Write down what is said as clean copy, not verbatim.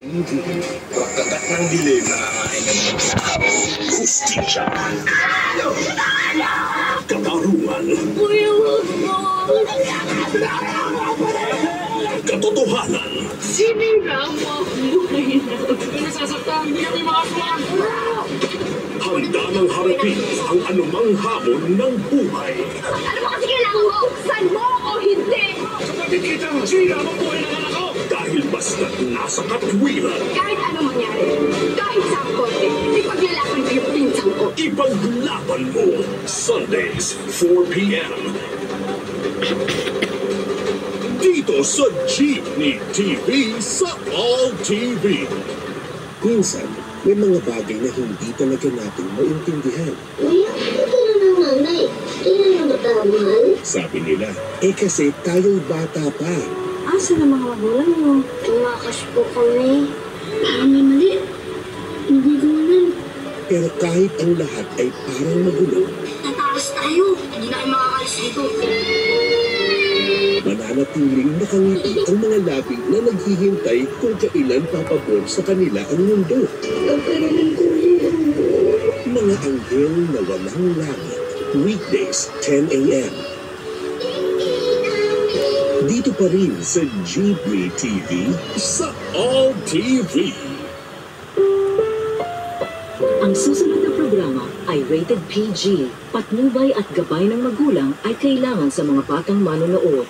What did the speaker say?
Pagkagat ng dilim na ng tao. Hustisya. Katarungan. Katotohanan. Sinira mo ang buhay na. Pinasasaktan, hindi kami makasuhan. Handa ng harapin ang anumang hamon ng buhay. Ano ba kasi kailangan mo? Saan mo o hindi? Kapatid kitang sira ang buhay ng anak ko! Dahil basta't nasa katwiran, Kahit ano mangyari, kahit sa korte, ipaglalaban ko yung pinsang ko. ipaglaban mo. Sundays, 4 p.m. Dito sa Jeepney TV sa All TV. Minsan, may mga bagay na hindi talaga natin maintindihan. Ito na ng nanay. Kailan na matamahal? Sabi nila, kasi tayo'y bata pa. Asa na mga magulang mo? Tumakas po kami. Parang may mali. Hindi ko alam. Pero kahit ang lahat ay parang magulo, Tatakas tayo. Hindi na kayo makakalis dito. mananatiling nakangiti ang mga labi na naghihintay kung kailan papabor sa kanila ang mundo. Pagkaralan ko rin. Mga anghel na walang langit. Weekdays, 10 a.m. Dito pa rin sa Jeepney TV sa All TV. Ang susunod na programa ay rated PG. Patnubay at gabay ng magulang ay kailangan sa mga batang manonood.